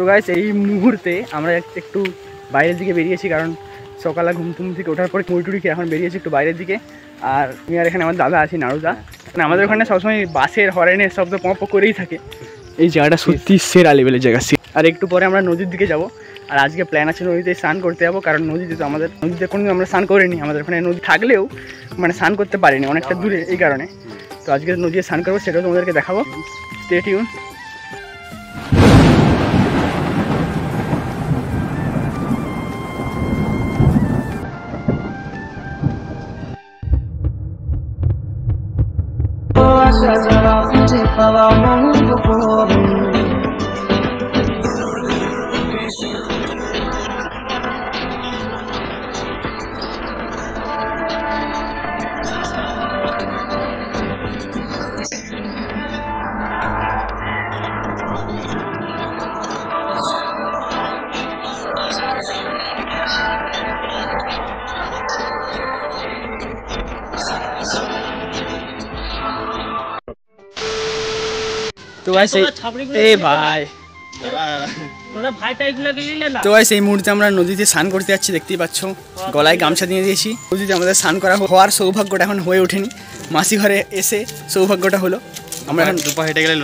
তো গাইস এই মুহূর্তে আমরা একটু বাইরের দিকে বেরিয়েছি, কারণ সকালে ঘুম থেকে ওঠার পরে মুড়ি খেয়ে এখন বেরিয়েছি একটু বাইরের দিকে। আর আমি আর এখানে আমার দাদা আছি, নাড়ুদা। মানে আমাদের ওখানে সবসময় বাসের হরেনের শব্দ পপ করেই থাকে। এই জায়গাটা সত্যি সেরা লেভেলের জায়গা। আর একটু পরে আমরা নদীর দিকে যাব। আর আজকে প্ল্যান আছে নদীতে স্নান করতে যাবো, কারণ নদীতে তো আমাদের নদীতে কোনোদিন আমরা স্নান করিনি। আমাদের ওখানে নদী থাকলেও মানে স্নান করতে পারিনি, অনেকটা দূরে, এই কারণে। তো আজকে নদীতে স্নান করবো, সেটাও তোমাদেরকে দেখাবো। Stay tune. তো গাইস এই ভাই তো গাইস এই মুহূর্তে আমরা নদীতে স্নান করতে যাচ্ছি, দেখতেই পাচ্ছ। গলায় গামছা দিয়ে দিয়েছি। নদীতে আমাদের স্নান করা হওয়ার সৌভাগ্যটা এখন হয়ে ওঠেনি, মাসি ঘরে এসে সৌভাগ্যটা হলো। আমরা এখন দুপা হেঁটে গেলে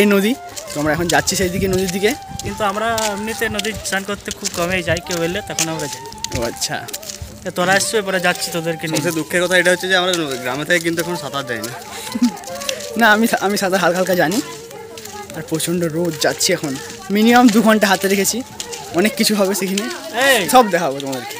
এই নদী। তো আমরা এখন যাচ্ছি সেই দিকে, নদীর দিকে। কিন্তু আমরা এমনিতে নদী স্নান করতে খুব কমেই যাই, কেউ এলে তখন আমরা যাই। ও আচ্ছা, তোরা আসছো, এবারে যাচ্ছি তোদেরকে নিয়ে। দুঃখের কথা এটা হচ্ছে যে আমরা গ্রামে থেকে কিন্তু এখন সাঁতার দেয় না। না, আমি সাঁতার হালকা হালকা জানি। আর প্রচণ্ড রোদ, যাচ্ছি এখন মিনিমাম 2 ঘন্টা হাতে রেখেছি। অনেক কিছু হবে সেখানে, সব দেখাবো তোমাদেরকে।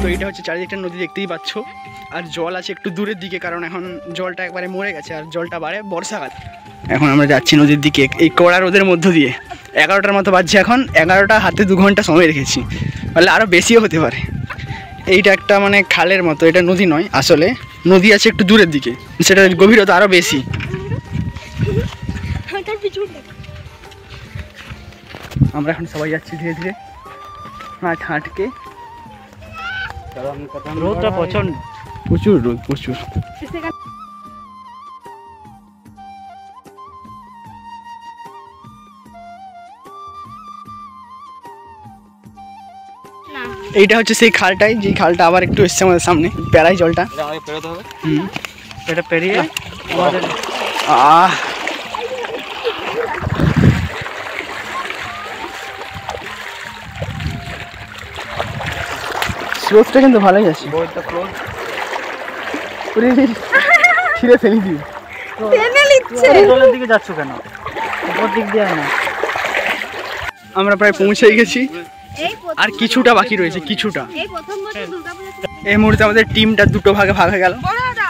তো এটা হচ্ছে চারিদিকটা নদী, দেখতেই পাচ্ছ। আর জল আছে একটু দূরের দিকে, কারণ এখন জলটা একবারে মরে গেছে আর জলটা বাড়ে বর্ষাকাল। এখন আমরা যাচ্ছি নদীর দিকে এই কড়া রোদের মধ্য দিয়ে। 11টার মতো বাজছে এখন। 11টা, হাতে 2 ঘন্টা সময় রেখেছি, বলে আরও বেশিও হতে পারে। এইটা একটা মানে খালের মতো, এটা নদী নয় আসলে। নদী আছে একটু দূরের দিকে, সেটা গভীরতা আরও বেশি। আমরা এখন সবাই যাচ্ছি ধীরে ধীরে হাঁটকে। রোদটা প্রচুর রোদ, প্রচুর। এইটা হচ্ছে সেই খালটাই, যে খালটা আবার একটু এসছে আমাদের সামনে, পেরাই জলটা। এটা পেরিয়ে আমাদের স্রোতটা কিন্তু ভালোই আছে। ছিঁড়ে ফেলি দিই। জলের দিকে যাচ্ছ কেন? উপর দিক দিয়ে না। আমরা প্রায় পৌঁছেই গেছি, আর কিছুটা বাকি রয়েছে, কিছুটা। এই মুহূর্তে আমাদের টিমটা 2 ভাগে ভাগ হয়ে গেল।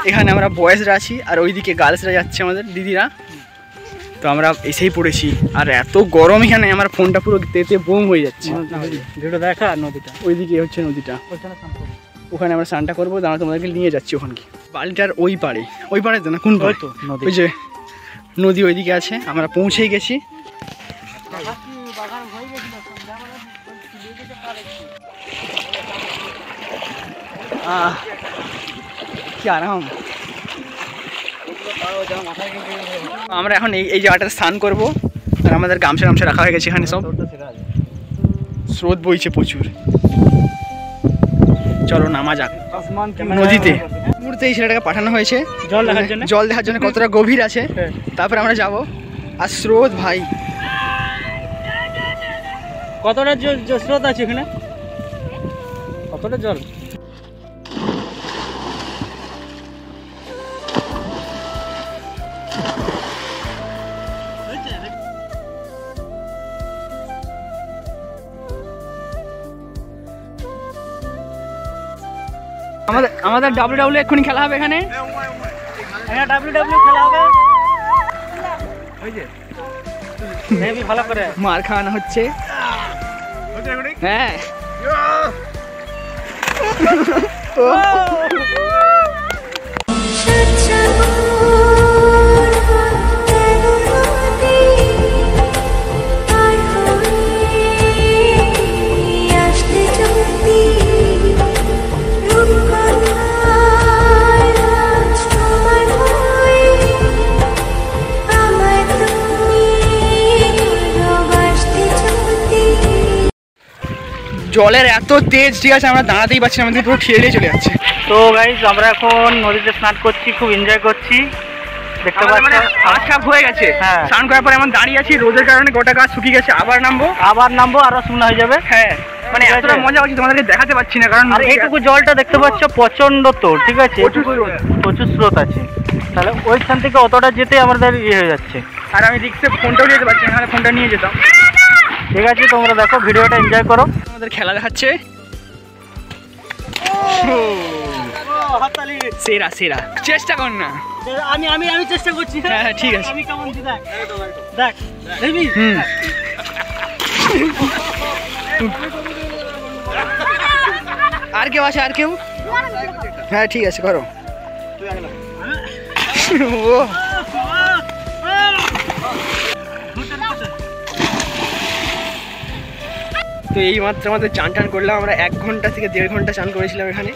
এখানে আমরা বয়েজরা আছি, আর ওইদিকে গার্লসরা যাচ্ছে, আমাদের দিদিরা। তো আমরা এসেই পড়েছি, আর এত গরম এখানে, আমার ফোনটা পুরো তেতে বোম হয়ে যাচ্ছে। দেখা নদীটা, ওইদিকে হচ্ছে নদীটা, ওখানে আমরা স্নানটা করবো। আমরা তোমাদেরকে নিয়ে যাচ্ছি ওখানকে, বালিটার ওই পাড়ে তো না, কোন পাড়ে? ওই যে নদী ওইদিকে আছে, আমরা পৌঁছেই গেছি। কি আরাম। আমরা এখন এই জায়গাটাতে স্নান করবো, আর আমাদের গামছা রাখা হয়ে গেছে এখানে সব। স্রোত বইছে প্রচুর, চলো নামা যাক নদীতে। মুহূর্তে এই ছেলেটাকে পাঠানো হয়েছে জল দেখার জন্য কতটা গভীর আছে, তারপরে আমরা যাব। আর স্রোত ভাই, কতটা স্রোত আছে এখানে, কতটা জল। আমাদের WWE এক্ষুনি খেলা হবে এখানে। WWE খেলা হবে, ভালো করে মার খাওয়ানো হচ্ছে। হ্যাঁ জলের এত তেজ, ঠিক আছে আমরা দাঁড়াতেই পারছি না, আমাদের পুরো ঠেলে চলে যাচ্ছে। তো গাইস আমরা এখন নদীতে স্নান করছি, খুব এনজয় করছি, দেখতে পাচ্ছ মানে হাত খারাপ হয়ে গেছে। হ্যাঁ। স্নান করার পরে এমন দাঁড়িয়ে আছি, রোদের কারণে গোটা গাছ শুকিয়ে গেছে, আবার নামবো আরো শুকনো হয়ে যাবে। হ্যাঁ মানে ঠিক এতটা আছে। মজা হচ্ছে তোমাদেরকে দেখাতে পাচ্ছি না, কারণ আর এইটুকু জলটা দেখতে পাচ্ছ প্রচন্ড তোর, ঠিক আছে, প্রচুর স্রোত। প্রচুর স্রোত আছে, তাহলে ওইখান থেকে অতটা যেতে আমাদের ইয়ে হয়ে যাচ্ছে। আর আমি দেখতে ফোনটাও যেতে পারছি না, ফোনটা নিয়ে যেতাম। ঠিক আছে, তোমরা দেখো ভিডিওটা এনজয় করো। আমাদের খেলা দেখাচ্ছে, সেরা সেরা, চেষ্টা কর না। আমি আমি আমি চেষ্টা করছি। হ্যাঁ হ্যাঁ ঠিক আছে। আমি কেমন দেখ দেখ দেখবি। আর কেউ আছে? আর কেউ? হ্যাঁ ঠিক আছে করো। ও তো এই মাত্র আমাদের চান টান করলাম, আমরা 1 ঘন্টা থেকে 1.5 ঘন্টা চান করেছিলাম এখানে।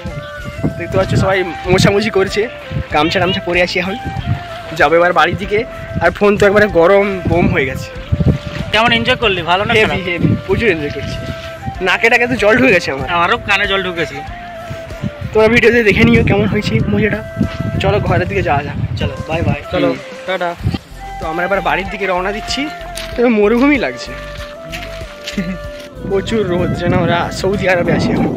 দেখতে পাচ্ছ সবাই মোছামুছি করছে, গামছা টামছা পরে আসি, এখন যাবো এবার বাড়ির দিকে। আর ফোন তো একবারে গরম বোম হয়ে গেছে। কেমন এনজয় করলি? ভালো না? হেভি হেভি, প্রচুর এনজয় করছি। নাকে টাকে তো জল ঢুকে গেছে আমার, আমারও কানে জল ঢুকেছিল। তোমরা ভিডিওতে দেখে নিও কেমন হয়েছে মজাটা। চলো ঘরের দিকে যাওয়া যাক। চলো বাই বাই, চলো টাটা। তো আমরা এবার বাড়ির দিকে রওনা দিচ্ছি। তবে মরুভূমি লাগছে, প্রচুর রোদ, যেন আমরা সৌদি আরবে আছি এখন।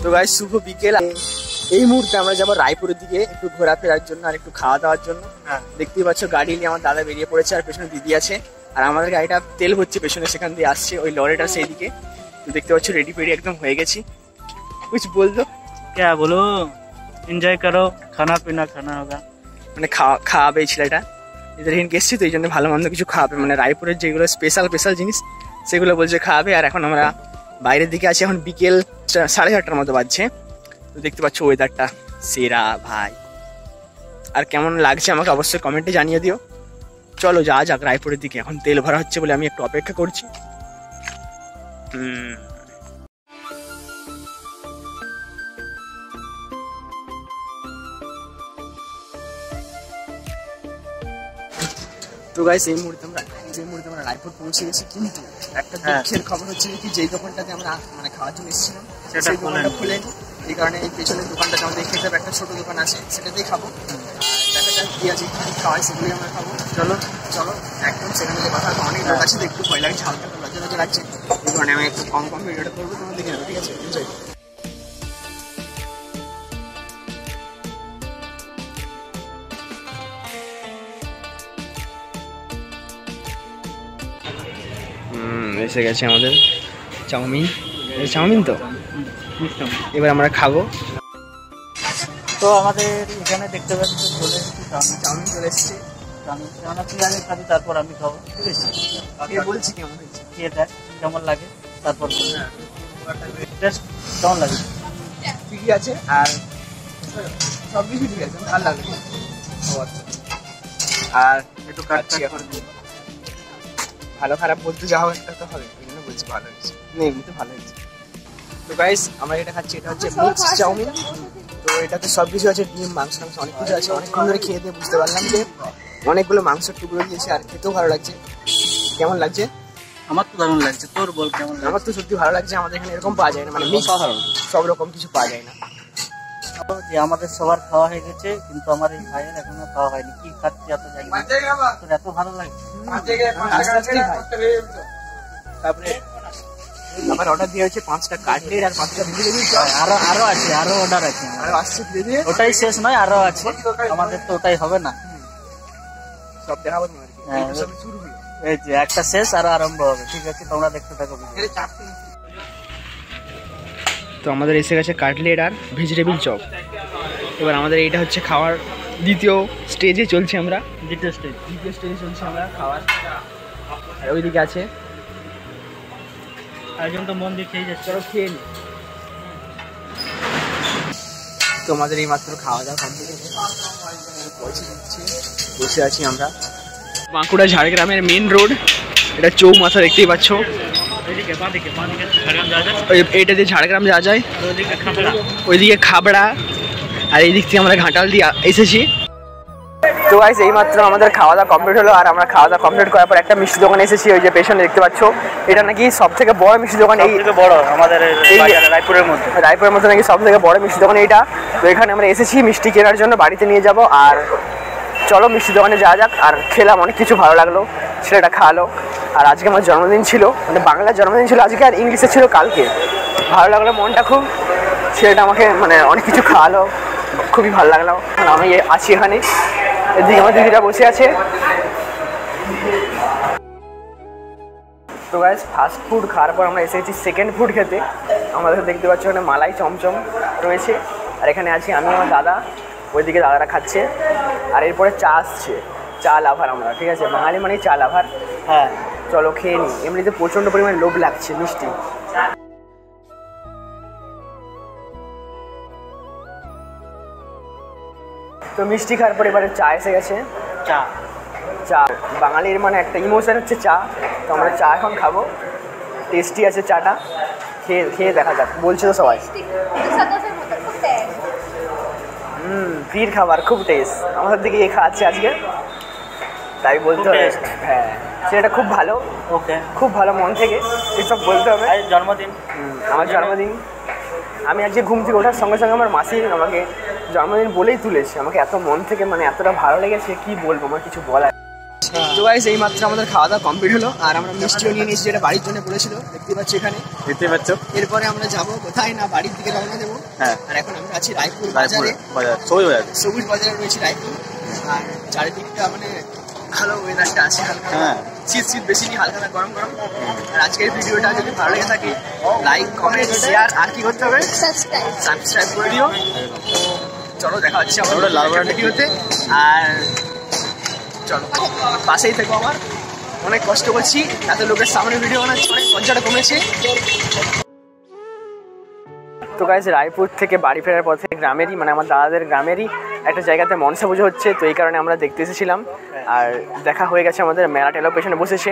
তো গাইস শুভ বিকেল। এই মুহূর্তে আমরা যাবো রায়পুরের দিকে একটু ঘোরাফেরার জন্য আর একটু খাওয়া দাওয়ার জন্য। দেখতেই পাচ্ছ গাড়ি নিয়ে আমার দাদা বেরিয়ে পড়েছে, আর পেছনে দিদি আছে, আর আমাদের গাড়িটা তেল হচ্ছে পেছনে, সেখান দিয়ে আসছে ওই লরিটা সেই দিকে। তো দেখতে পাচ্ছ রেডি পেডি একদম হয়ে গেছি। कुछ बोल दो। क्या बोलो, এনজয় করো, খানা পিনা খানা হোগা। মানে খাওয়াবে এই ছেলেটা, এদের এখানে এসছি তো এই জন্য ভালো মন্দ কিছু খাওয়াবে, মানে রায়পুরের যেগুলো স্পেশাল স্পেশাল জিনিস সেগুলো বলছে খাওয়াবে। আর এখন আমরা বাইরের দিকে আছি, এখন বিকেল 4:30টার মতো বাজছে। তো দেখতে পাচ্ছ ওয়েদারটা সেরা ভাই, আর কেমন লাগছে আমাকে অবশ্যই কমেন্টে জানিয়ে দিও। চলো যা যাক রায়পুরের দিকে, এখন তেল ভরা হচ্ছে বলে আমি একটু অপেক্ষা করছি। তো গাইস এই মুহূর্তে আমরা রায়পুর পৌঁছে গেছি, কিন্তু একটা দুঃখের খবর হচ্ছে কি যেই দোকানটাতে আমরা মানে খাওয়ার জন্য এসেছিলাম সেই দোকানটা খুলেনি। এই কারণে এই পেছনের দোকানটা আমাদের খেতে হবে, একটা ছোট দোকান আছে সেটাতেই খাবো। দেখা যাক কি আছে, কি খাওয়াই সেগুলোই আমরা খাবো। চলো চলো একদম সেখানে যে কথা অনেক লোক আছে, একটু ভয় লাগছে, হালকা লজ্জা লজ্জা লাগছে, এই কারণে আমি একটু কম ভিডিওটা করবো, তোমার দেখে নেবো, ঠিক আছে? এনজয়। এসে গেছে আমাদের চাউমিন তো এবার আমরা খাবো। তো আমাদের এখানে দেখতে পাচ্ছি চাউমিন চলে এসছে। তুই আগে খাবি, তারপর আমি খাবো, ঠিক আছে? বলছি কেমন হয়েছে, খেয়ে দেখ কেমন লাগে, তারপর টেস্ট কেমন লাগে। ঠিকই আছে, আর সব কিছু ঠিক আছে, ভালো লাগবে। আর একটু কাটছি এখন, ভালো খারাপ বলতে যা হবে একটা তো হবে, এই জন্য বলছি ভালো হয়েছে, এমনিতে ভালো হয়েছে। তো গাইস আমরা এটা খাচ্ছি, এটা হচ্ছে মিক্স চাউমিন। তো এটাতে সব কিছু আছে, ডিম মাংস টাংস অনেক কিছু আছে। অনেকক্ষণ ধরে খেয়ে দিয়ে বুঝতে পারলাম যে অনেকগুলো মাংসের টুকরো দিয়েছে, আর খেতেও ভালো লাগছে। কেমন লাগছে? আমার তো দারুণ লাগছে, তোর বল কেমন লাগছে? আমার তো সত্যি ভালো লাগছে, আমাদের এখানে এরকম পাওয়া যায় না, মানে সব রকম কিছু পাওয়া যায় না। যে আমাদের সবার খাওয়া হয়ে গেছে, কিন্তু আমার এই ভাইয়ের এখনো খাওয়া হয়নি। কি খাচ্ছি এত জানি না, তোর এত ভালো লাগছে। তারপরে আমার অর্ডার দিয়ে হচ্ছে 5টা কাটলেট আর 5টা ভেজিটেবিল। আরো আছে, আরো অর্ডার আছে, আর আসছে ধীরে ধীরে, ওটাই শেষ নয়, আরো আছে আমাদের, তো ওটাই হবে না, সব দেখাবো তোমার। শুরু হলো, এই যে একটা শেষ আর আরম্ভ হবে, ঠিক আছে? তোমরা দেখতে থাকো। তো আমাদের এসে গেছে কাটলেট আর ভেজিটেবিল চপ। এবার আমাদের এইটা হচ্ছে খাওয়ার দ্বিতীয় স্টেজে চলছে, আমরা দ্বিতীয় স্টেজে চলছে আমরা খাওয়ার। আর ওইদিকে আছে একজন তো মন দিয়ে খেয়ে যাচ্ছে, চলো খেয়ে নি। তো আমাদের এই মাত্র খাওয়া দাওয়া কমপ্লিট হয়েছে, বসে আছি আমরা বাঁকুড়া ঝাড়গ্রামের মেন রোড, এটা চৌমাথা দেখতেই পাচ্ছ। এটা যে ঝাড়গ্রাম যাওয়া যায়, ওইদিকে খাবড়া, আর এই দিক থেকে আমরা ঘাটাল দিয়ে এসেছি। তো গাইস এইমাত্র আমাদের খাওয়া দাওয়া কমপ্লিট হলো, আর আমরা খাওয়া দাওয়া কমপ্লিট করার পর একটা মিষ্টি দোকানে এসেছি, ওই যে পেছনে দেখতে পাচ্ছ। এটা নাকি সব থেকে বড় মিষ্টি দোকান, এই থেকে বড় আমাদের রায়পুরের মধ্যে নাকি সব থেকে বড় মিষ্টি দোকান এইটা। তো এখানে আমরা এসেছি মিষ্টি কেনার জন্য, বাড়িতে নিয়ে যাব। আর চলো মিষ্টি দোকানে যাওয়া যাক। আর খেলাম, অনেক কিছু ভালো লাগলো, ছেলেটা খাওয়ালো। আর আজকে আমার জন্মদিন ছিল, মানে বাংলার জন্মদিন ছিল আজকে, আর ইংলিশে ছিল কালকে। ভালো লাগলো মনটা খুব, ছেলেটা আমাকে মানে অনেক কিছু খাওয়ালো, খুবই ভালো লাগলো। আমি আছি এখানে, এদিকে আমার দিদিরা বসে আছে। তো গাইস ফাস্ট ফুড খাওয়ার পর আমরা এসেছি সেকেন্ড ফুড খেতে। আমাদের দেখতে পাচ্ছি ওখানে মালাই চমচম রয়েছে, আর এখানে আছি আমি আমার দাদা, ওইদিকে দাদারা খাচ্ছে। আর এরপরে চা আসছে, চা লাভার আমরা, ঠিক আছে, বাঙালি মানে চা লাভার। হ্যাঁ চলো খেয়ে নিই, এমনিতে প্রচণ্ড পরিমাণে লোভ লাগছে মিষ্টি। তো মিষ্টি খাওয়ার পর এবারে চা এসে গেছে। চা চা বাঙালির মানে একটা ইমোশন হচ্ছে চা, তো আমরা চা এখন খাবো। টেস্টি আছে চাটা, খেয়ে দেখা যাক, বলছে তো সবাই। ফ্রির খাবার খুব টেস্ট, আমাদের দিকে এ খাওয়াচ্ছে আজকে, তাই বলতে হবে। হ্যাঁ সেটা খুব ভালো, ওকে খুব ভালো, মন থেকে এসব বলতে হবে। জন্মদিন, আমার জন্মদিন, আমি আজকে ঘুম থেকে ওঠার সঙ্গে সঙ্গে আমার মাসি আমাকে জন্মদিন বলেই তুলেছে, আমাকে এত মন থেকে মানে এতটা ভালো লেগেছে, কি বলবো, আমার কিছু বলার। তো গাইস এই মাত্র আমাদের খাওয়া দাওয়া কমপ্লিট হলো, আর আমরা মিষ্টিও নিয়ে নিয়েছি, যেটা বাড়ির জন্য বলেছিল, দেখতে পাচ্ছি এখানে, দেখতে পাচ্ছ। এরপরে আমরা যাবো কোথায় না, বাড়ির দিকে রওনা দেবো। হ্যাঁ, আর এখন আমরা আছি রায়পুর বাজারে, সবুজ বাজারে রয়েছে রায়পুর। আর চারিদিকটা মানে ভালো ওয়েদারটা আছে, হালকা শীত বেশি নেই, হালকা গরম গরম। আর আজকের ভিডিওটা যদি ভালো লেগে থাকে লাইক কমেন্ট শেয়ার আর কি করতে হবে, সাবস্ক্রাইব করে দিও। চলো দেখা হচ্ছে আমাদের লালবাগ ভিডিওতে, আর চলো পাশেই থেকো আমার। অনেক কষ্ট করছি, এত লোকের সামনে ভিডিও বানাচ্ছি, অনেক লজ্জাটা কমেছে। তো গাইস রায়পুর থেকে বাড়ি ফেরার পথে গ্রামেরই মানে আমার দাদাদের গ্রামেরই একটা জায়গাতে মনসা পুজো হচ্ছে, তো এই কারণে আমরা দেখতে এসেছিলাম। আর দেখা হয়ে গেছে আমাদের, মেলা টেলাও পেছনে বসেছে।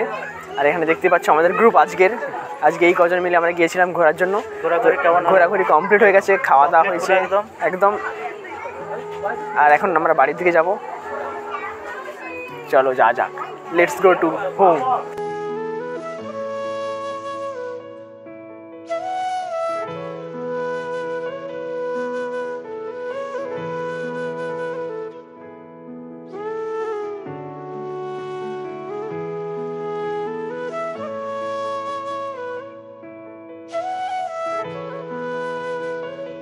আর এখানে দেখতে পাচ্ছ আমাদের গ্রুপ আজকে এই কজন মিলে আমরা গিয়েছিলাম ঘোরার জন্য। ঘোরাঘুরি কমপ্লিট হয়ে গেছে, খাওয়া দাওয়া হয়েছে একদম। আর এখন আমরা বাড়ির দিকে যাব, চলো যা যাক, লেটস গো টু হোম।